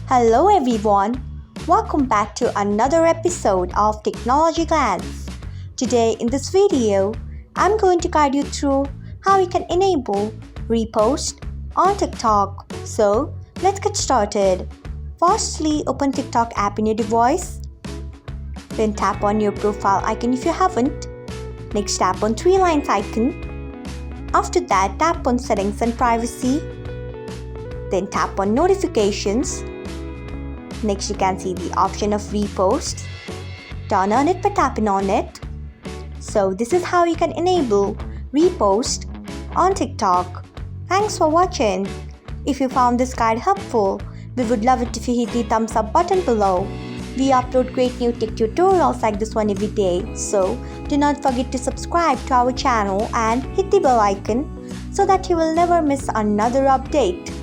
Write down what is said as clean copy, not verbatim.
Hello everyone, welcome back to another episode of Technologyglance. Today in this video, I'm going to guide you through how you can enable Repost on TikTok. So let's get started. Firstly, open TikTok app in your device. Then tap on your profile icon if you haven't. Next, tap on three lines icon. After that, tap on settings and privacy. Then tap on notifications. Next, you can see the option of Repost. Turn on it by tapping on it. So this is how you can enable Repost on TikTok. Thanks for watching. If you found this guide helpful, we would love it if you hit the thumbs up button below. We upload great new tech tutorials like this one every day. So do not forget to subscribe to our channel and hit the bell icon so that you will never miss another update.